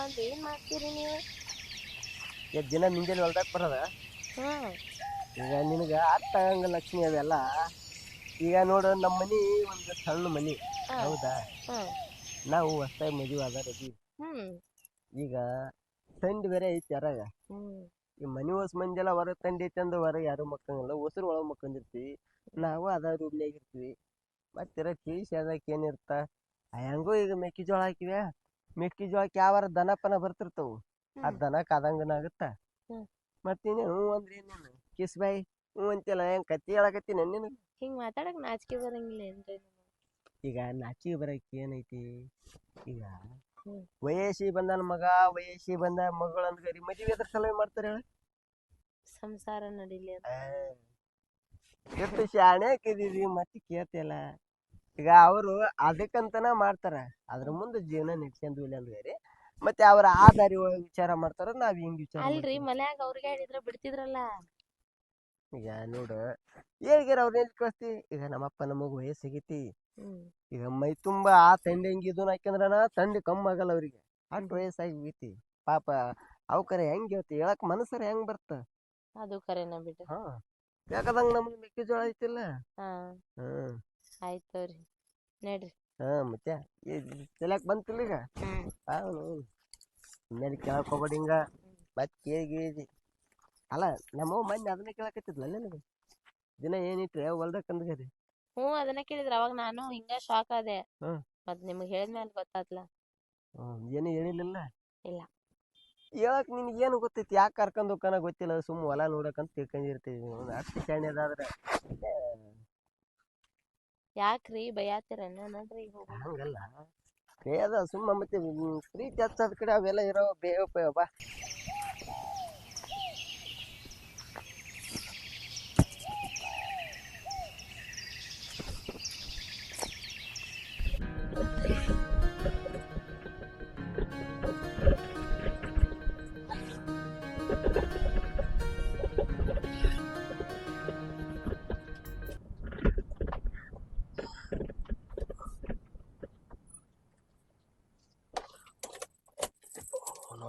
ಬಂದು ಏನ್ ಮಾಡ್ತೀರಿ ನೀವು? ದಿನ ಮುಂಜಾನೆ ಹೊಲ್ದಾಗ ಬರೋದ. ಹ್ಮ್ ಈಗ ನಿನಗ ಅರ್ಥ ಆಗಂಗ ಲಕ್ಷ್ಮಿ ಅವೆಲ್ಲ. ಈಗ ನೋಡು ನಮ್ಮ ಮನಿ ಒಂದು ಸಣ್ಣ ಮನಿ. ಹ್ಮ್ ಹೌದಾ? ಹ್ಮ್ ನಾವು ಹೊಸ್ತಾಗಿ ಮದುವೆ ಆದರದಿ. ಹ್ಮ್ ಈಗ ತಂಡಿ ಬೇರೆ ಐತಿ ಯಾರಾಗ. ಹ್ಮ್ ಈ ಮನಿ ಹೊಸ ಮಂದಿ ಎಲ್ಲ ಹೊರಗೆ ತಂಡಿ ಐತಿ ಅಂದು ಹೊರಗೆ ಯಾರು ಮಕ್ಕಂಗಿಲ್ಲ, ಹೊಸರು ಒಳಗೆ ಮಕ್ಕಂದಿರ್ತೀವಿ. ನಾವು ಅದ ರೂಮ್ನಾಗ ಇರ್ತೀವಿ. ಮತ್ತಿರ ತಿಳಿಸಿ ಅದಕ್ಕೆ ಏನಿರ್ತ ಹೆಂಗೋ ಈಗ ಮೆಕ್ಕೆಜೋಳ ಹಾಕಿವ್ಯಾ, ಮೆಕ್ಕೆಜೋಳಕ್ಕೆ ಯಾವಾರ ದನಪನ ಬರ್ತಿರ್ತವು. ಆ ಹ್ಮ್ ದನ ಕಾದಂಗನಾಗುತ್ತ. ಹ್ಮ್ ಮತ್ತೇನು ಹ್ಞೂ ಅಂದ್ರೆ ಏನೇನು ಕಿಸ್ ಬಾಯಿ ಹ್ಞೂ ಅಂತಿಲ್ಲ, ಹೆಂಗೆ ಕತ್ತಿ ಹೇಳಕತ್ತೀನಿ ನೀನು. ಹಿಂಗ್ ಮಾತಾಡಕ್ ನಾಚಿಕೆ ಬರಂಗಿಲ್ಲ ಏನ್ರಿ? ಈಗ ನಾಚಿಕೆ ಬರಕ್ಕೆ ಏನೈತಿ? ಈಗ ಹ್ಮ್ ವಯಸ್ಸಿ ಬಂದನ ಮಗ, ವಯಸ್ಸಿ ಬಂದ ಮಗಳು ಅಂದ್ಗರಿ ಮದುವೆ ಎದ್ರ ಸಲುವಾಗಿ ಮಾಡ್ತಾರೆ ಹೇಳಿ? ಸಂಸಾರ ನಡಿಲಿ ಅಂತ. ಎಷ್ಟು ಶಾಣೆ ಹಾಕಿದೀವಿ ಮತ್ತೆ ಕೇಳ್ತಿಲ್ಲ. ಈಗ ಅವರು ಅದಕ್ಕಂತನ ಮಾಡ್ತಾರ, ಅದ್ರ ಮುಂದೆ ಜೀವನ ನೆಡ್ಸ್ಕೊಂಡು ಇಲ್ಲ ಅಂದ್ಗರಿ ಮತ್ತೆ ಅವ್ರ ಆ ದಾರಿ ಒಳಗೆ ವಿಚಾರ ಮಾಡ್ತಾರ, ನಾವ್ ಹಿಂಗ್ ವಿಚಾರ ಅಲ್ರಿ ಮಾಡ್ತೀವಿ. ಮನ್ಯಾಗ ಅವ್ರಿಗೆ ಹೇಳಿದ್ರ ಬಿಡ್ತಿದ್ರಲ್ಲ. ಈಗ ನೋಡು ಹೇಳ್ಗಿರ ಅವ್ರ ಎಲ್ಲಿ ಕಳಿಸ್ತಿ. ಈಗ ನಮ್ಮಪ್ಪ ನಮಗ್ ವಯಸ್ಸಾಗೈತಿ. ಹ್ಮ್ ಈಗ ಮೈ ತುಂಬಾ ಆ ತಂಡಿ ಹಂಗಿ ಇದನ್ನ ಹಾಕ್ಯಂದ್ರನ ತಂಡಿ ಕಮ್ಮಿ ಆಗಲ್ಲ ಅವ್ರಿಗೆ. ಅಷ್ಟು ವಯಸ್ಸಾಗಿ ಹೋಗೈತಿ ಪಾಪ. ಅವಕರ ಹೆಂಗ್ ಹೇಳ್ತಿ ಹೇಳಕ್ ಮನಸ್ಸರ ಹೆಂಗ್ ಬರ್ತ? ಅದು ಕರೆನ ಬಿಡ್ರಿ. ಹಾ ಯಾಕದಂಗ ನಮ್ಗೆ ಮೆಕ್ಕೆಜೋಳ ಐತಿಲ್ಲ. ಹಾ ಹ್ಮ್ ಆಯ್ತವ್ರಿ, ನಡ್ರಿ. ಹಾ ಮತ್ತೆ ಚೆಲ್ಯಾಕ್ ಬಂತಿಲ್ಲ ಈಗ. ಹ್ಮ್ ಅವನು ಮೇಲೆ ಕೇಳಕ್ ಹೋಗ್ಬೇಡಿ ಹಿಂಗ. ಮತ್ತೆ ಕೇಳಿದಿ ಅಲ್ಲ, ನಮ್ಮ ಮೊನ್ನೆ ಅದನ್ನೇ ಕೇಳಕತ್ತಿದ್ಲ ನನಗೆ. ದಿನ ಏನಿಟ್ರೆ ಹೊಲ್ದಕ್ ಅಂದ್ಗರಿ. ಅದನ್ನ ಕೇಳಿದ್ರ ಅವಾಗ ನಾನು ಹಿಂಗ ಶಾಕ್ ಆದೆ. ಹ್ಮ್ ಮತ್ ನಿಮ್ಗ್ ಹೇಳಿದ್ಮೇಲೆ ಗೊತ್ತಾತ್ಲ. ಏನು ಹೇಳಿಲ್ಲ. ಇಲ್ಲ. ಹೇಳಕ್ ನಿನ್ಗೆ ಏನು ಗೊತ್ತೈತಿ? ಯಾಕೆ ಕರ್ಕೊಂಡ್ ಹೋಗ್ಕನ ಗೊತ್ತಿಲ್ಲ, ಸುಮ್ ಹೊಲ ನೋಡಕಂತ ತಿಳ್ಕೊಂಡಿರ್ತೀವಿ. ಅಷ್ಟು ಶಾಣೆ ಅದಾದ್ರೆ ಯಾಕ್ರಿ ಬಯಾತಿರನ್ನ? ನಡ್ರಿ ಹೋಗು. ಹಂಗಲ್ಲ ಅದ ಸುಮ್ಮ ಮತ್ತೆ ಪ್ರೀತಿ ಹಚ್ಚದ ಕಡೆ ಅವೆಲ್ಲ ಇರೋ ಬೇವ ಬಾ.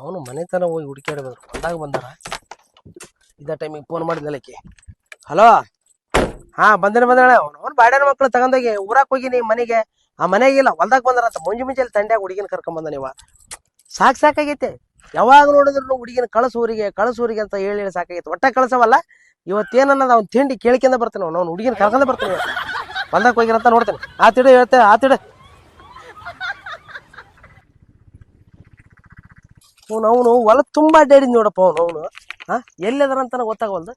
ಅವನು ಮನೆತನ ಹೋಗಿ ಹುಡುಕ್ಯಾಡ ಬಂದ್ರು, ಹೊಲ್ದಾಗ ಬಂದಾರ. ಇದ ಟೈಮಿಗೆ ಫೋನ್ ಮಾಡಿದ್ನಲ್ಲಕ್ಕೆ. ಹಲೋ, ಹಾ ಬಂದಾಳೆ. ಅವ್ನು ಬಾಡ್ಯಾನ ಮಕ್ಳು ತಗೊಂಡೋಗಿ ಊರಾಕ್ ಹೋಗಿನಿ ಮನೆಗೆ. ಆ ಮನೆಗಿಲ್ಲ, ಹೊಲ್ದಾಗ ಬಂದಾರಂತ. ಮುಂಜಾನೆ ತಂಡ್ಯಾಗ ಹುಡುಗಿನ ಕರ್ಕೊಂಡ್ ಬಂದ. ನೀವು ಸಾಕಾಗೈತೆ. ಯಾವಾಗ ನೋಡಿದ್ರು ಹುಡುಗಿನ ಕಳಸೂರಿಗೆ ಅಂತ ಹೇಳಿ ಸಾಕಾಗೈತೆ. ಒಟ್ಟ ಕಳ್ಸವಲ್ಲ. ಇವತ್ತೇನನ್ನದ ಅವ್ನು ತಿಂಡಿ ಕೇಳ್ಕೊಂಡ ಬರ್ತಾನೆ. ಅವ್ನು ಹುಡುಗಿನ ಕರ್ಕೊಂಡ ಬರ್ತಾನೆ. ಹೊಲ್ದಾಗ ಹೋಗಿರಂತ ನೋಡ್ತಾನೆ. ಆತಿಡ ಹೇಳ್ತೆ ಆತಿಡ. ಅವನು ಹೊಲ ತುಂಬಾ ಅಡ್ಡಾಡಿದ್ ನೋಡಪ್ಪ. ಅವನು ಎಲ್ಲಿದಾರಂತ ಗೊತ್ತಾಗವಲ್ದು.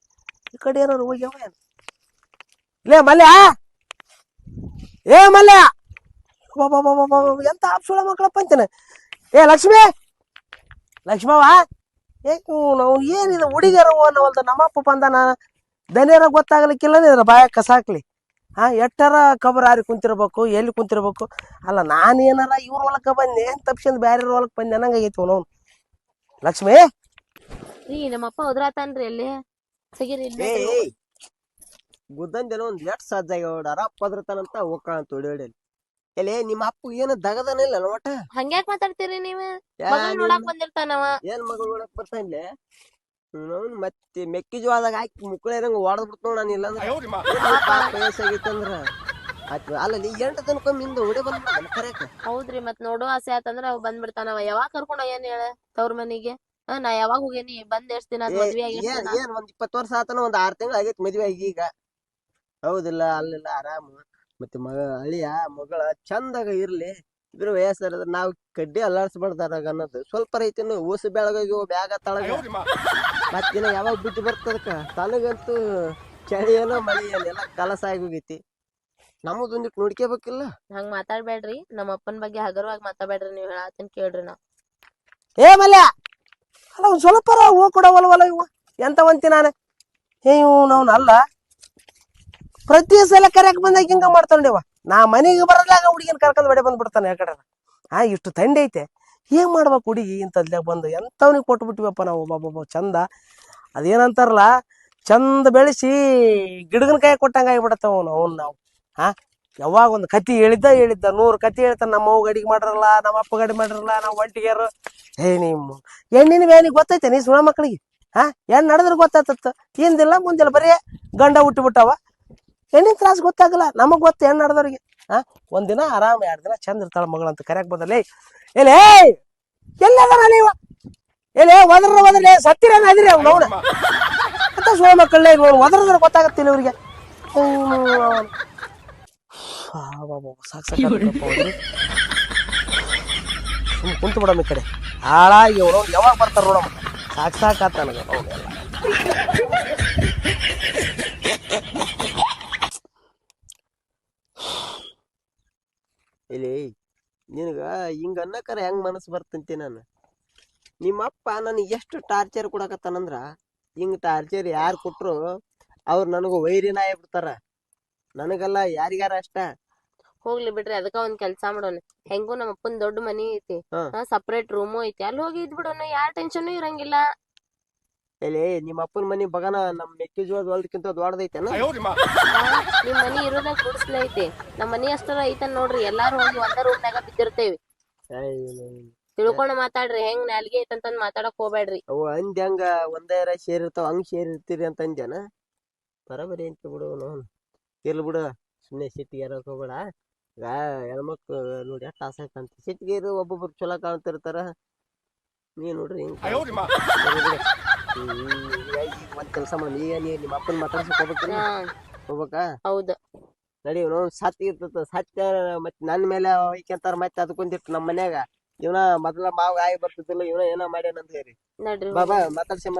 ಈ ಕಡೆ ಏನಾರು ಹೋಗ್ಯಾವ ಏನು? ಲೇ ಮಲ್ಯ, ಏ ಮಲ್ಯ, ಎಂತ ಆಪ್ಸುಳ ಮಕ್ಕಳಪ್ಪ ಅಂತಾನೆ. ಏ ಲಕ್ಷ್ಮಿ, ಲಕ್ಷ್ಮವ್ವ, ನಾವು ಏನಿದೆ ಹುಡುಗಿಯರ ಅನ್ನವಲ್ದ. ನಮ್ಮಪ್ಪ ಬಂದಾನ, ದನಿಯರ ಗೊತ್ತಾಗ್ಲಿಕ್ಕಿಲ್ಲ ಬಾಯ ಕಸಾಕ್ಲಿ. ಎಟ್ಟರ ಕಬರ್ ಹಾರಿ ಕುಂತಿರ್ಬೇಕು, ಎಲ್ಲಿ ಕುಂತಿರ್ಬೇಕು. ಅಲ್ಲ ನಾನೇನಾರ ಇವ್ರ ಹೊಲಕ್ಕ ಬಂದೆ ತಪ್ಸಿಂದ ಬ್ಯಾರ ಹೊಲಕ್ ಬಂದೆ ಅನ್ನಂಗಾಗೈತಿ. ಅವನು ಲಕ್ಷ್ಮಿ ರೀ ನಮ್ಮಪ್ಪ ಹೋದ್ರಾತನ್ರಿ ಅಲ್ಲಿ ಸಿಗಿರಿ. ಗುದ್ದಂದೇನೋ ಒಂದ್ ಎಟ್ ಸಜ್ಜಾಗಿ ಅರಪ್ಪ ಅದ್ರತಾನಂತ ಹೋಗ್ಕಳಂತ ಹೊಡಿ. ಎಲ್ಲಿ ನಿಮ್ಮ ಅಪ್ಪ ಏನು ದಗದನಿಲ್ಲ ಒಟ್ಟ? ಹಂಗ್ಯಾಕ್ ಮಾತಾಡ್ತೀರಿ ನೀವು? ಮಗಳ್ ನೋಡಾಕ್ ಬಂದಿರ್ತಾನವ. ಏನ್ ಮಗಳು ನೋಡಕ್ ಬರ್ತಾನೆ? ಮತ್ತೆ ಮೆಕ್ಕೆಜೋಳದಾಗ ಹಾಕಿ ಮುಕ್ಕಳಂಗ ಹೊಡೆದ್ ಬಿಡ್ತು ನಾನು. ಇಲ್ಲಾಂದ್ರೆ ವಯಸ್ಸಾಗಿತ್ತಂದ್ರ ಅಲ್ಲ ನೀ 8 ದಿನಕ್ಕೊಮ್ಮೆ ಹಿಂದ ಹೊಡೆ ಬಂದ್ಬಿಡ ಕರೆಯಕ. ಹೌದ್ರಿ, ಮತ್ ನೋಡೋ ಆಸೆ ಆತಂದ್ರ ಅವ್ ಬಂದ್ಬಿಡ್ತಾನವ. ಯಾವಾಗ ಕರ್ಕೊಂಡ್ ಹೋಗ್ಯಾನ ಹೇಳ ತವ್ರ ಮನಿಗೆ? ನಾ ಯಾವಾಗ ಹೋಗೇನಿ? ಬಂದ್ ಎಷ್ಟ್ ದಿನ ಮದ್ವೆ ಆಗಿ? ಏನ್ ಒಂದ್ 20 ವರ್ಷ ಆತನ, ಒಂದ್ 6 ತಿಂಗಳು ಆಗೈತಿ ಮದ್ವೆ ಆಗಿ. ಈಗ ಹೌದಿಲ್ಲ? ಅಲ್ಲೆಲ್ಲ ಆರಾಮ. ಮತ್ತೆ ಅಳಿಯ ಮಗಳ ಚಂದಾಗ ಇರ್ಲಿ. ಇದ್ರ ವಯಸ್ಸರ ನಾವ್ ಕಡ್ಡಿ ಅಲ್ಲಾಡ್ಸ್ಬಾರ್ದಾರಾಗ ಅನ್ನೋದು ಸ್ವಲ್ಪ ರೈತನು. ಊಸ ಬೆಳಗಾಗಿ ಬ್ಯಾಗ ತಳಗ ಮತ್ತಿನ ಯಾವಾಗ ಬುದ್ಧಿ ಬರ್ತದಕ್ಕ? ತನಗಂತೂ ಚಳಿ ಏನೋ ಮಳಿ ಏನೆಲ್ಲ ಕಲಸ ಆಗಿ ಹೋಗೈತಿ. ನಮ್ಮದೊಂದಿಟ್ಟು ನೋಡ್ಕೋಬೇಕಿಲ್ಲ. ಹಂಗ್ ಮಾತಾಡ್ಬೇಡ್ರಿ. ನಮ್ಮ ಅಪ್ಪನ ಬಗ್ಗೆ ಹಗರವಾಗಿ ಮಾತಾಡ್ಬೇಡ್ರಿ. ನೀವ್ ಹೇಳತ್ತೇನ್ ಕೇಳ್ರಿ. ನಾವ್ ಏ ಮಲ್ಯ, ಅಲ್ಲ ಒಂದ್ ಸ್ವಲ್ಪ ಹೂ ಕೊಡವಲ್ವಲ್ಲ ಇವ. ಎಂತ ಒಂತಿ ನಾನು ಇವ್ನವ್ನ ಅಲ್ಲ. ಪ್ರತಿ ಸಲ ಕರೆಯಕ್ ಬಂದಾಗ ಹಿಂಗ ಮಾಡ್ತಾನವ. ನಾ ಮನೆಗೆ ಬರಲಾಗ ಹುಡುಗಿನ ಕರ್ಕೊಂಡ್ ಬಡೆ ಬಂದ್ಬಿಡ್ತಾನೆ. ಯಾಕಡೆ ಇಷ್ಟು ತಂಡಿ ಐತೆ, ಏನ್ ಮಾಡ್ಬೇಕು ಹುಡುಗಿ ಇಂಥದ್ಲಾಗ ಬಂದು? ಎಂತವ್ನಿಗೆ ಕೊಟ್ಬಿಟ್ಟಿವಪ್ಪ ನಾವು. ಒಬ್ಬೊಬ್ಬ ಚಂದ ಅದೇನಂತಾರಲ್ಲ, ಚಂದ ಬೆಳೆಸಿ ಗಿಡಗನ ಕೈ ಕೊಟ್ಟಂಗ ಆಗಿಬಿಡತ್ತವ. ಅವ್ನು ನಾವು ಯಾವಾಗ ಒಂದು ಕತಿ ಹೇಳಿದ್ದ 100 ಕತಿ ಹೇಳ್ತಾನ. ನಮ್ಮ ಅವ್ವ ಗಡಿಗೆ ಮಾಡ್ರಲ್ಲ, ನಮ್ಮ ಅಪ್ಪ ಗಡಿ ಮಾಡ್ರಲ್ಲ, ನಾವು ಒಂಟಿಗ್ಯಾರು. ನಿಮ್ಮ ಹೆಣ್ಣಿನ ಬೇನಿಗೆ ಗೊತ್ತೈತೆ ನೀ ಸುಳ ಮಕ್ಕಳಿಗೆ. ಹೆಣ್ಣು ನಡೆದ್ರೆ ಗೊತ್ತಾಗ್ತತ್ತ. ಹಿಂದಿಲ್ಲ ಮುಂದಿಲ್ಲ, ಬರೀ ಗಂಡ ಹುಟ್ಟಿ ಬಿಟ್ಟಾವ. ಹೆಣ್ಣಿನ ತ್ರಾಸ ಗೊತ್ತಾಗಲ್ಲ, ನಮಗ್ ಗೊತ್ತ ಹೆಣ್ಣು ನಡೆದವ್ರಿಗೆ. ಒಂದಿನ ಆರಾಮ 2 ದಿನ ಚಂದ ಇರ್ತಾಳ ಮಗಳಂತ ಕರೆಯಕ್ ಬದಲೇ ಎಲ್ಲೇ ಎಲ್ಲದ ನೀವ ಎಲ್ಲೇ ಒದ್ರೇ ಸತ್ತಿರ ಅದಿರಿ ಅವ್ನು ಅವನ ಅಂತ ಸುಳ ಮಕ್ಕಳೇ ಒದ್ರದ್ರೆ ಗೊತ್ತಾಗತ್ತಿಲ್ಲ ಇವ್ರಿಗೆ. ಸಾಕು ಕುಂತು ಬಿಡಮ್ಮ ಈ ಕಡೆ ಹಾಳಾಗಿ ಯಾವಾಗ ಬರ್ತಾರ ನೋಡಮ್ಮ. ಸಾಕಾತ ನನಗೆ ಇಲ್ಲಿ ನಿನಗ ಹಿಂಗ ಅನ್ನಕರ ಹೆಂಗ್ ಮನಸ್ಸು ಬರ್ತಂತೆ. ನಾನು ನಿಮ್ಮಪ್ಪ ನನಗೆ ಎಷ್ಟು ಟಾರ್ಚರ್ ಕೊಡಕತ್ತಾನಂದ್ರ, ಹಿಂಗ್ ಟಾರ್ಚರ್ ಯಾರು ಕೊಟ್ರು ಅವ್ರು ನನಗ ವೈರಿನ ಆಗ್ಬಿಡ್ತಾರ. ನನಗಲ್ಲ ಯಾರಿಗಾರ ಅಷ್ಟ. ಹೋಗ್ಲಿ ಬಿಡ್ರಿ, ಅದಕ್ಕ ಒಂದ್ ಕೆಲ್ಸ ಮಾಡೋಣ. ಹೆಂಗು ನಮ್ಮ ಅಪ್ಪನ್ ದೊಡ್ಡ ಮನಿ ಐತಿ, ಸಪ್ರೇಟ್ ರೂಮು ಐತಿ, ಅಲ್ಲಿ ಹೋಗಿ ಇದ್ ಬಿಡೋಣ. ಯಾರ ಟೆನ್ಷನ್ ಇರಂಗಿಲ್ಲ. ಇಲ್ಲಿ ನಿಮ್ಮ ಅಪ್ಪನ ಮನಿ ಬಗನ ನಮ್ ಮೆಕ್ಕೆಜೋಳದ ಹೊಲದಕ್ಕಿಂತ ದೊಡ್ಡದೈತೆನ? ನಿಮ್ ಮನಿ ಇರೋದಾಗ ಗುಡಿಸ್ಲ ಐತಿ, ನಮ್ ಮನಿ ಅಷ್ಟರ ಐತನ್ ನೋಡ್ರಿ. ಎಲ್ಲಾರು ಹೋಗಿ ಒಂದ ರೂಮ್ನಾಗ ಬಿದ್ದಿರ್ತೇವಿ. ತಿಳ್ಕೊಂಡ್ ಮಾತಾಡ್ರಿ. ಹೆಂಗ್ ನಾಲ್ಗೆ ಐತಂತಂದ್ ಮಾತಾಡಕ್ ಹೋಗ್ಬೇಡ್ರಿ. ಅವು ಅಂದ್ಯಂಗ ಒಂದೇರ ಸೇರಿರ್ತಾವ, ಹಂಗ್ ಸೇರಿರ್ತೀರಿ ಅಂತ ಅಂದ್ಯಾನ. ಬರಬರಿ ಅಂತ ಬಿಡು. ನೋನ್ ಇರ್ಲಿ ಬಿಡು, ಸುಮ್ನೆ ಸಿಟ್ಟಿಗೆ ಏರಕ್ ಹೋಗ್ಬೇಡ. ಈಗ ಹೆಣ್ಮಕ್ಳು ನೋಡಿ ಎಷ್ಟು ಆಸೆ ಕಾಣ್ತಿ. ಸಿಟ್ಟಿಗೆ ಒಬ್ಬೊಬ್ರು ಚಲೋ ಕಾಣ್ತಿರ್ತಾರ. ನೀ ನೋಡ್ರಿ ಒಂದ್ ಕೆಲ್ಸ ಮಾಡಿ, ನೀ ನಿಮ್ಮ ಅಪ್ಪನ ಮಾತಾಡ್ಸಕ್ ಹೋಗ್ಬೇಕಾ? ಹೌದು, ನಡಿ ನೋಡ್ ಸತ್ ಇರ್ತದ. ಸತ್ಯ ಮತ್ ನನ್ ಮೇಲೆ ವೈಕಂತಾರ. ಮತ್ತೆ ಅದಕ್ಕೊಂದಿಟ್ಟು ನಮ್ಮ ಮನ್ಯಾಗ ಇವನ ಮೊದಲ ಮಾವ ಆಗಿ ಬರ್ತಿದ್ದಿಲ್ಲ, ಇವನ ಏನ ಮಾಡ್ಯಾನ ಅಂತ ಹೇಳಿ ನಡ್ರಿ ಬಾಬಾ ಮಾತಾಡ್ಸಂಬ.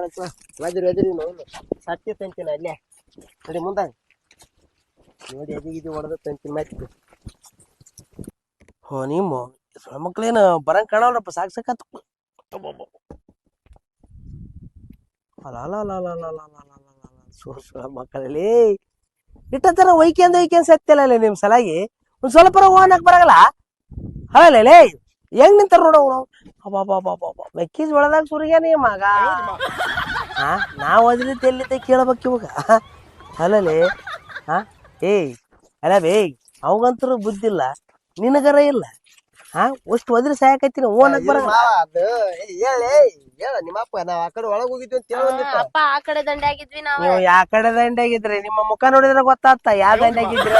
ಒದ್ರಿ ನೋವು ಸತ್ಯ ತಂತೀನಿ ಅಲ್ಲೇ. ನಡಿ ಮುಂದ ನೋಡಿ ಎದಿಗಿದ್ದು ಹೊಡೆದ ತಂತೀನಿ ಮತ್ತೆ. ನಿಮ್ಮ ಮಕ್ಳೇನು ಬರಂಗ್ ಕಾಣಲ್ರಪ್ಪ. ಸಾಕಾತ ಮಕ್ಕಳಲ್ಲಿ ಇಟ್ಟತರ ವೈಕ್ಯಂದ್ ಸತ್ತಿಲ್ಲ ನಿಮ್ ಸಲಾಗಿ ಒಂದ್ ಸ್ವಲ್ಪ ಓನಕ್ ಬರಗಲ್ಲ. ಅಲ್ಲೇ ಹೆಂಗ್ ನಿಂತಾರ ನೋಡ ಮೆಕ್ಕೀಸ್ ಒಳದಾಗ ಸುರಿಗ್ಯಾನ ಮಗ. ನಾವ್ ಅದ್ರಿಂದ ಎಲ್ಲಿದ್ದ ಕೇಳ್ಬೇಕ್ ಇವಾಗ. ಅಲ್ಲೇ ಅಲ್ಲ ಅವಂಗಂತರೂ ಬುದ್ಧಿಲ್ಲ, ನಿನಗರ ಇಲ್ಲ. ಅಷ್ಟು ಒದ್ರಿ ಸಾಯಕೈತಿ. ಓನಕ್ ಬರಲ್ಲ. ಹೇಳ ನಿಮ್ಮಪ್ಪ ನಾವ್ ಆ ಕಡೆ ಒಳಗ್ ಹೋಗಿದ್ವಿ ಅಂತ ಹೇಳ. ಅಪ್ಪ ಆ ಕಡೆ ದಂಡೆ ಆಗಿದ್ವಿ ನಾವು. ನೀವು ಯಾ ಕಡೆ ದಂಡೆಗಿದ್ರಿ? ನಿಮ್ಮ ಮುಖ ನೋಡಿದ್ರೆ ಗೊತ್ತಾಗ್ತ ಯಾವ ದಂಡೆಗಿದ್ರಿ.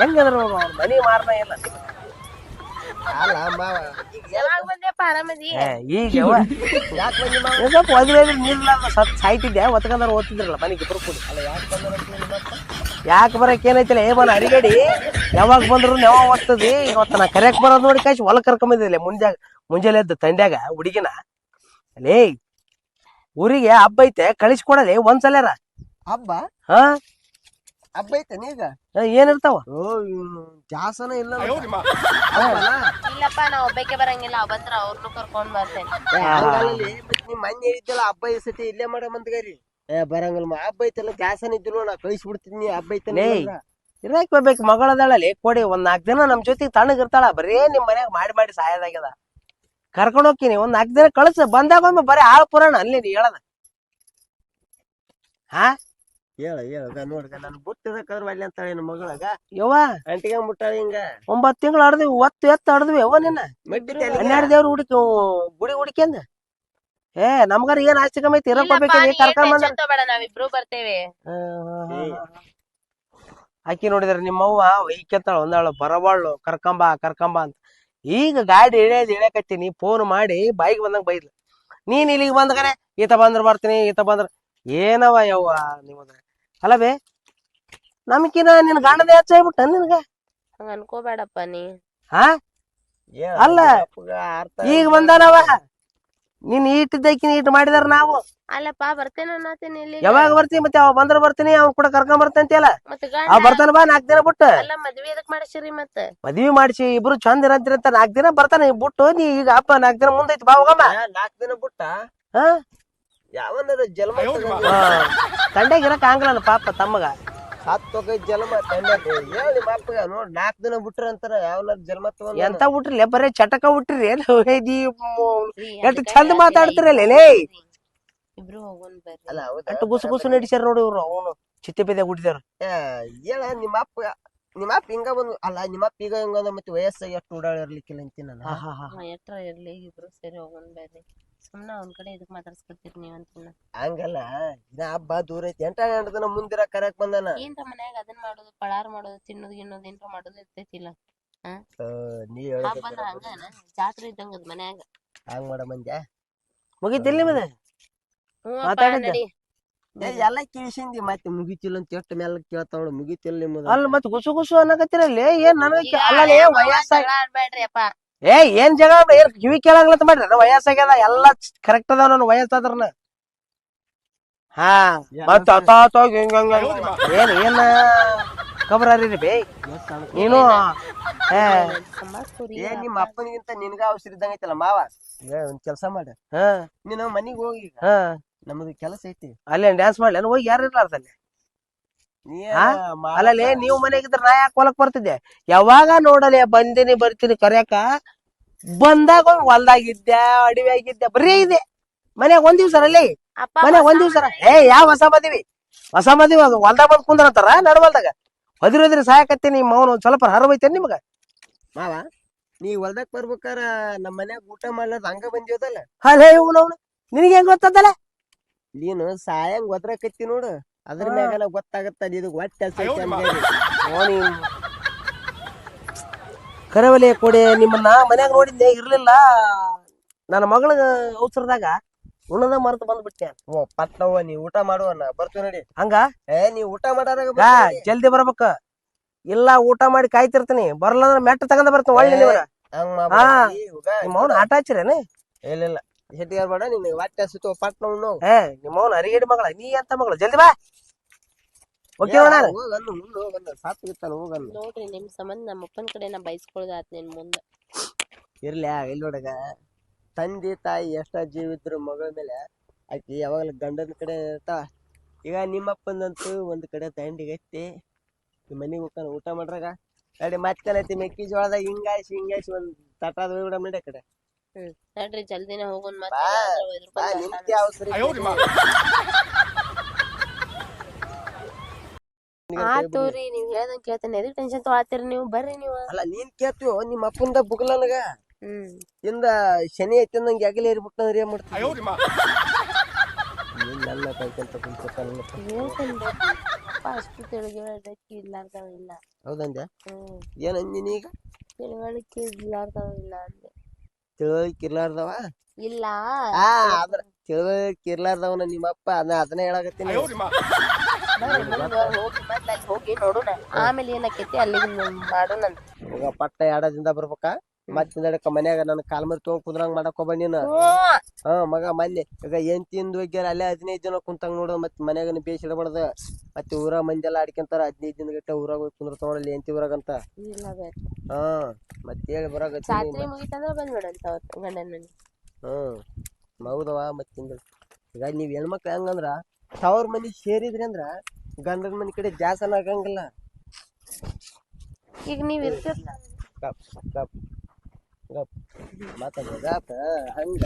ಹೆಂಗಂದ್ರ ಮನಿ ಮಾರ್ನ ಇಲ್ಲ. ಅಲ್ಲ ಮಾವ ಯಾವಾಗ ಬಂದೆಪ್ಪ? ಆರಾಮದಿ? ಈಗ ಸ್ವಲ್ಪ ಒದ್ರಿ ನೀರ್ಲಾರ್ದ ಸಾಯ್ತಿದ್ದೆ. ಒತ್ಕಂದ್ರ ಓದ್ತಿದ್ರಲ್ಲ ಮನೆಗೆ ಇಬ್ರು ಕೂಡಿ. ಅಲ್ಲ ಯಾಕೆ ಬಂದ ಯಾಕೆ ಬರಕ್ ಏನೈತಿಲ್ಲ ಅರಿಗಡಿ. ಯಾವಾಗ ಬಂದ್ರು ನೆವ ಓದ್ತದಿ. ಇವತ್ತ ನಾ ಕರೆಯಕ್ ಬರೋದ್ ನೋಡಿ ಕಾಯ್ಸಿ ಹೊಲ ಕರ್ಕೊಂಬಂದಿಲ್ಲ. ಮುಂಜಾನೆ ಎದ್ದು ತಂಡ್ಯಾಗ ಹುಡುಗಿನ. ಅಲ್ಲೇ ಊರಿಗೆ ಹಬ್ಬ ಐತೆ, ಕಳಿಸ್ಕೊಡಲಿ ಒಂದ್ಸಲ್ಯಾರ. ಹಬ್ಬ ಹಬ್ಬ ಐತೆ ನೀಗ ಏನಿರ್ತಾವ? ಜಾಸನ ಇಲ್ಲ. ಇಲ್ಲಪ್ಪ, ನಾ ಒಬ್ಬಕ್ಕೆ ಬರಂಗಿಲ್ಲ. ಬಂದ್ರ ಅವ್ರನ್ನು ಕರ್ಕೊಂಡ್ ಬರ್ತೇನೆ. ನಿಮ್ ಮನೆ ಹೇಳಿದ್ದಲ್ಲ ಹಬ್ಬ ಈ ಸತಿ ಇಲ್ಲೇ ಮಾಡ ಮಂದ್ಗಾರಿ. ಬರಂಗಲ್ಲ ಹಬ್ಬ ಐತಲ್ಲ, ಜಾಸನ ಇದ್ರು ನಾ ಕಳಿಸ್ಬಿಡ್ತೀನಿ. ಹಬ್ಬ ಐತಲ್ಲ ಇರಾಕ್ ಬರ್ಬೇಕು. ಮಗಳದಾಳಲ್ಲಿ ಕೊಡಿ ಒಂದ್ 4 ದಿನ ನಮ್ ಜೊತೆಗೆ ತಣ್ಣಗಿರ್ತಾಳ. ಬರೇ ನಿಮ್ ಮನ್ಯಾಗ ಮಾಡಿ ಸಾಯದಾಗ್ಯದ. ಕರ್ಕೊಂಡ್ ಹೋಗ್ತೀನಿ. ಒಂದ್ 4 ದಿನ ಕಳ್ಸ. ಬಂದಾಗ ಒಮ್ಮೆ ಬರೀ ಆಳ್ ಪುರಾಣ ಅಲ್ಲಿ ನೀ ಹೇಳದ. ಹೇಳ ನೋಡ್ಗ ನನ್ ಬುಟ್ಟಿದಕ್ಕಾದ್ರ ಅಲ್ಲಿ ಅಂತಾಳೆ ನನ್ನ ಮಗಳಾಗ. ಯವ್ವ ಅಂಟಿಗೆ ಮುಟ್ಟಾಳ ಹಿಂಗ 9 ತಿಂಗಳು ಆಡ್ದ್ವಿ. ಎತ್ತು ಆಡ್ದ್ವಿ. ಯವ್ವ ನಿನ್ನ 12 ದೇವ್ರ ಗುಡಿ ಹುಡ್ಕ್ಯಂದ. ನಮ್ಗಾರ ಏನ್ ಆಸ್ತಿ ಕಮ್ಮಿ ಐತಿ? ಇರಕೋಬೇಕು. ಬೇಡ, ನಾವಿಬ್ರು ಬರ್ತೇವೆ. ಆಕಿ ನೋಡಿದ್ರ ನಿಮ್ಮವ್ವ ವೈಕ್ಯಂತಾಳ. ಒಂದಾಳು ಬರಬಾಳು ಕರ್ಕಂಬ ಅಂತ. ಈಗ ಗಾಡಿ ಇಳಿಯಕತ್ತೀನಿ. ಫೋನ್ ಮಾಡಿ ಬಾಯಿಗೆ ಬಂದಂಗ ಬೈದ್ಲ. ನೀನ್ ಇಲ್ಲಿಗೆ ಬಂದ್ಗನೆ ಈತ ಬಂದ್ರ ಬರ್ತೀನಿ, ಈತ ಬಂದ್ರ ಏನವ ಯವ್ವ ನಿಮ್ಮದ. ಅಲ್ಲ ಬೇ ನಮ್ಕಿನ ನಿನ್ ಗಂಡದ ಹೆಚ್ಚಾಗ್ಬಿಟ್ಟ ನಿನ್ಗ. ಹಂಗ ಅನ್ಕೋಬೇಡಪ್ಪ ನೀ. ಅಲ್ಲ ಈಗ ಬಂದಾನವ. ನೀನ್ ಈಟಿದ್ದಕಿನ ಈಟ್ ಮಾಡಿದಾರ ನಾವು. ಅಲ್ಲಪ್ಪ ಬರ್ತೇನೆ ಅನ್ನತೀನಿ. ಯಾವಾಗ ಬರ್ತೀನಿ? ಮತ್ತೆ ಅವ ಬಂದ್ರ ಬರ್ತೀನಿ, ಅವ್ನ ಕೂಡ ಕರ್ಕೊಂಡ್ ಬರ್ತಂತಿಯಲ್ಲ. ಅವ್ ಬರ್ತಾನ ಬಾ 4 ದಿನ ಬಿಟ್ಟು. ಅಲ್ಲ ಮದ್ವಿ ಎದಕ್ ಮಾಡಿಸಿರಿ? ಮತ್ತೆ ಮದ್ವಿ ಮಾಡಿಸಿ ಇಬ್ರು ಚಂದ ಇರಂತಿರಂತ 4 ದಿನ ಬರ್ತಾನೆ ಬಿಟ್ಟು. ನೀ ಈಗ ಹಬ್ಬ 4 ದಿನ ಮುಂದೈತಿ ಬಾ ಹೋಗಮ್ಮ. 4 ದಿನ ಬಿಟ್ಟ ಯಾವನ ಜನ್ಮ ತಂಡ್ಯಾಗ ಇರಕ್ ಆಗಲ್ಲ ಪಾಪ ತಮ್ಮಗ. 7 ಜನ್ಮ ತಂಡ್ಯಾಗ ಹೇಳಿ ಮಾಪಗ ನೋಡ್ 4 ದಿನ ಬಿಟ್ರ ಅಂತಾರ. ಯಾವನ ಜನ್ಮ ಎಂತ ಬಿಟ್ರಿ? ಬರೇ ಚಟಕ ಬಿಟ್ರಿ. ಎಷ್ಟು ಚಂದ ಮಾತಾಡ್ತಿರಲ್ಲ. ಇಬ್ರು ಹೋಗೋನ್ ಬರ್ರಿ. ಅಲ್ಲ ಅಷ್ಟು ಗುಸು ನಡೆಸ್ಯಾರ ನೋಡಿ ಇವ್ರು. ಅವನು ಚಿತ್ತೆ ಬೇದ ಹುಟ್ಟಿದಾರ. ಹೇಳ ನಿಮ್ಮ ಅಪ್ಪ ನಿಮ್ಮಪ್ಪ ಹಿಂಗ ಬಂದು ಅಲ್ಲ ನಿಮ್ಮಪ್ಪ ಈಗ ಹಿಂಗಂದ ಮತ್ತೆ ವಯಸ್ಸಾಗಿ ಎಷ್ಟು ಓಡಾಡಿರ್ಲಿಕ್ಕಿಲ್ಲ ಅಂತೀನಿ ನಾನು. ಎಟ್ರ ಇರ್ಲಿ ಇಬ್ರು ಸೇರಿ ಹೋಗೋಣ ಬೇರೆ ಸುಮ್ನ ಒಂದ್ ಕಡೆ ಇದಕ್ ಮಾತಾಡ್ಸ್ಕೊತೀರಿ ನೀವ್ ಅಂತಿನ ಹಂಗಲ್ಲ ಇನ್ನ ಹಬ್ಬ ದೂರ ಐತಿ ಎಂಟ ದಿನ ಮುಂದಿರ ಕರೆಯಕ್ ಬಂದಾನ. ಏನ್ರ ಮನ್ಯಾಗ ಅದನ್ ಮಾಡೋದು ಪಳಾರ್ ಮಾಡೋದು ತಿನ್ನೋದು ಗಿನ್ನೋದು ಏನ್ರ ಮಾಡೋದು ಇರ್ತೈತಿಲ್ಲ. ನೀ ಹಬ್ಬ ಅಂದ್ರ ಹಂಗನ ಜಾತ್ರೆ ಇದ್ದಂಗ ಅದ್ ಮನ್ಯಾಗ ಹಂಗ್ ಮಾಡ ಮಂದ್ಯ ಮುಗಿತಿಲ್ಲ ನಿಮ್ಮದ ಹ್ಞೂಪ್ಪ ಮಾತಾಡಿದ್ದೆ. ನಡಿ. ಎಲ್ಲ ಕೇಳಿಸಿಂದಿ ಮತ್ತೆ ಮುಗಿತಿಲ್ಲ ಅಂತ ಎಷ್ಟು ಮೇಲೆ ಕೇಳ್ತಾವಳು ಮುಗಿತಿಲ್ಲ ನಿಮ್ಮದು. ಅಲ್ಲ ಮತ್ ಗುಸು ಗುಸು ಅನ್ನಕತ್ತಿರಲ್ಲಿ ಏನ್ ನನಗ ಈಗ ಅಲ್ಲೇ ಹೆಣ್ಮಕ್ಳು ವಯಸ್ಸಾಗಿ ಜಗಳ ಆಡ್ಬ್ಯಾಡ್ರಿ ಅಪ್ಪ. ಏನ್ ಜಗಳ ಏನ್ ಕಿವಿ ಕೇಳಂಗ್ಲತ್ ಮಾಡ್ರಿ ನನ್ನ ವಯಸ್ಸಾಗ್ಯದ ಎಲ್ಲಾ ಕರೆಕ್ಟ್ ಅದಾವ ನನ್ನ ವಯಸ್ಸಾದ್ರನ. ಹಾ ಮತ್ತ ಏನ್ ಏನ್ ಖಬರ್ರಿ ಬೇ ನೀನು ಏ ನಿಮ್ಮ ಅಪ್ಪನಿಗಿಂತ ನಿನ್ಗ ಅವಸರ ಇದ್ದಂಗ ಐತಲ್ಲ ಮಾವ. ಒಂದ್ ಕೆಲ್ಸ ಮಾಡ ನೀನು ಮನಿಗ್ ಹೋಗಿ ನಮ್ದು ಕೆಲಸ ಐತಿ ಅಲ್ಲೇ ಡ್ಯಾನ್ಸ್ ಮಾಡ್ಲೇನು ಹೋಗಿ ಯಾರು ಇರ್ಲಾರ್ದಲ್ಲಿ. ನೀ ಅಲ್ಲಲ್ಲಿ ನೀವು ಮನೆಗಿದ್ರ ನಾ ಯಾಕೆ ಹೊಲಕ್ ಬರ್ತಿದ್ದೆ ಯಾವಾಗ ನೋಡಲಿ ಬಂದಿನಿ ಬರ್ತೀನಿ ಕರ್ಯಾಕ ಬಂದಾಗ ಹೊಲ್ದಾಗಿದ್ದೆ ಅಡವಿಯಾಗಿದ್ದೆ ಬರೀ ಇದೆ ಮನ್ಯಾಗ ಒಂದ್ ದಿವ್ಸ ಅಲ್ಲಿ ಮನ್ಯಾಗ ಒಂದ್ ದಿವ್ಸ ಯಾವ ಹೊಸ ಮದಿವಿ ಅದು ಹೊಲ್ದಾಗ ಬಂದ್ ಕುಂದ್ರಂತಾರ ನಡ್ವಲ್ದಾಗ ಹೊದಿರೋದ್ರಿ ಸಾಯಕತ್ತೀನಿ ಮೌನ ಒಂದ್ ಸ್ವಲ್ಪ ಹರವೈತೇನ್ ನಿಮ್ಗ. ಮಾವ ನೀ ಹೊಲ್ದಾಗ್ ಬರ್ಬೇಕಾರ ನಮ್ ಮನ್ಯಾಗ ಊಟ ಮಾಡ್ಲಾರ್ದ ಹಂಗ ಬಂದಿಯೋದಲ್ಲ. ಅಲ್ಲೇ ಇವ್ನವ್ನು ನಿನಗೆ ಹೆಂಗ್ ಗೊತ್ತದಲ್ಲ ನೀನು ಸಾಯಂಗ್ ಒದ್ರಕತ್ತಿ ನೋಡು ಅದ್ರ ಮ್ಯಾಗನ ಗೊತ್ತಾಗತ್ತ ಇದು ಹೊಟ್ಟೆ ಕರವಲೆ ಕೊಡೆ ನಿಮ್ಮನ್ನ ಮನ್ಯಾಗ ನೋಡಿದ್ದೆ ಇರ್ಲಿಲ್ಲ ನನ್ನ ಮಗಳ ಅವಸರದಾಗ ಉಣದ ಮರೆತು ಬಂದ್ಬಿಟ್ಟೆ. ಓ ಪಟ್ನವ್ವ ನೀ ಊಟ ಮಾಡುವನ್ನ ಬರ್ತೀವಿ ನೋಡಿ ಹಂಗ ನೀ ಊಟ ಮಾಡಾರಾಗ ಜಲ್ದಿ ಬರ್ಬೇಕ ಇಲ್ಲ ಊಟ ಮಾಡಿ ಕಾಯ್ತಿರ್ತೀನಿ ಬರಲ್ಲ ಅಂದ್ರೆ ಮೆಟ್ಟ ತಗೊಂಡ ಬರ್ತೀನಿ ಒಳ್ಳೆ ನಿಮ್ಮವ್ನ ಆಟ ಹಚ್ಚಿರೇನು. ಇಲ್ಲ ಹೆಟ್ಟಿಗಾರ ಬೇಡ ನಿನ್ ಹೊಟ್ಟೆ ಸುತ್ತ ಪಟ್ನ ಉಣ್ಣು. ನಿಮ್ಮವ್ನ ಅರಿಗೇಡಿ ಮಗಳ ನೀ ಅಂತ ಮಗಳು ಜಲ್ದಿ ಬಾ. ಓಕೆ ನೋಡ್ರಿ ನಿಮ್ ಸಂಬಂಧ ನಮ್ಮ ಅಪ್ಪನ ಕಡೆ ನಾ ಬೈಸ್ಕೊಳ್ದ ಆತ್ ನಿನ್ ಮುಂದ. ಇರ್ಲಿ ಇಲ್ಲಿ ನೋಡಗ ತಂದೆ ತಾಯಿ ಎಷ್ಟ ಜೀವ ಇದ್ರು ಮಗಳ ಮೇಲೆ ಆಕಿ ಯಾವಾಗಲ ಗಂಡನ ಕಡೆ ಇರ್ತಾವ. ಈಗ ನಿಮ್ಮಪ್ಪಂದಂತೂ ಒಂದ್ ಕಡೆ ದಂಡಿಗೈತಿ ಮನಿಗ್ ಹೋಗ್ತಾನ ಊಟ ಮಾಡ್ರಾಗ ಅಡಿ ಮತ್ತೇನೈತಿ ಮೆಕ್ಕಿಜೋಳದಾಗ ಹಿಂಗಾಯ್ಸಿ ಒಂದ್ ತಟಾದ ಹೋಗ್ಬಿಡ ಮಿಡ ಕಡೆ. ನಡ್ರಿ ಜಲ್ದಿನ ಹೋಗೋಣ ಆತೋರಿ ನೀವ್ ಹೇಳ್ದಂಗ ಕೇಳ್ತೇನೆ ಎದಕ್ ಟೆನ್ಷನ್ ತೊಗೊಳತ್ತೀರಿ ನೀವು ಬರ್ರಿ ನೀವು. ಅಲ್ಲ ನೀನ್ ಕೇಳ್ತೀವೋ ನಿಮ್ಮ ಅಪ್ಪಂದ ಬುಗ್ಲನಗ ಇಂದ ಶನಿ ಐತಿ ನಂಗೆ ಆಗಲೇ ಇರ್ಬಿಟ್ಟಂದ್ರೆ ಏನ್ ಮಾಡ್ತೀವಿ ನನ್ನ ಕೈಕಂತ ಅಷ್ಟು ತಿಳುವಳಿಕೆ ಇಲ್ಲಾರ್ದವ ಇಲ್ಲ. ಹೌದಂದೆ ಏನ್ ಅಂದಿನಿ ಈಗ ತಿಳುವಳಿಕೆ ಇಲ್ಲಾರ್ದವ ಇಲ್ಲ ಅಂದೆ. ತಿಳುವಳಿಕೆ ಇರ್ಲಾರ್ದವ ಇಲ್ಲ ಅದ್ರ ತಿಳುವಳಿಕೆ ಇರ್ಲಾರ್ದವನ ನಿಮ್ಮಪ್ಪ ಅದನ್ನ ಹೇಳಾಕತ್ತೀನಿ. ಹೋಗಿ ನೋಡೋಣ ಆಮೇಲೆ ಏನಕ್ಕೈತಿ ಅಲ್ಲಿಗೆ ಮಾಡೋಣ. ಹೋಗ ಪಟ್ಟ ಎರಡದಿಂದ ಬರ್ಬೇಕಾ ಮತ್ತಿಂದಕ ಮನ್ಯಾಗ ನನ್ ಕಾಲ್ ಮರಿ ತಗೊಂಡ್ ಕುದ್ರಂಗ್ ಮಾಡಕ್ ಹೋಗ್ಬೇಡ ನೀನು. ಮಗ ಮಲ್ಲಿ ಈಗ ಏನ್ ತಿಂದು ಹೋಗ್ಯಾರ ಅಲ್ಲೇ 15 ದಿನ ಕುಂತಂಗ್ ನೋಡು ಮತ್ ಮನ್ಯಾಗ ಬೇಸಿಡಬಾರ್ದ. ಮತ್ತೆ ಊರ ಮಂದಿ ಎಲ್ಲ ಆಡ್ಕೊಂತಾರ 15 ದಿನ ಗಟ್ಟ ಊರಾಗ ಹೋಗಿ ಕುಂದ್ರ ತಗೊಳ್ಳಿ ಎಂತಿ ಊರಾಗಂತ. ಮತ್ತೆ ಹೇಳಿ ಬರಾಗ ಹೌದವ ಮತ್ತಿಂದ ಈಗ ನೀವ್ ಹೆಣ್ಮಕ್ಳು ಹೆಂಗಂದ್ರ ತವ್ರ ಮನಿ ಸೇರಿದ್ರಿ ಅಂದ್ರ ಗಂಡನ ಮನಿ ಕಡೆ ಜಾಸನ ಆಗಂಗಿಲ್ಲ. ಈಗ ನೀವ್ ಇರ್ತೀರ ಮಾತಾಡ ಹಂಗ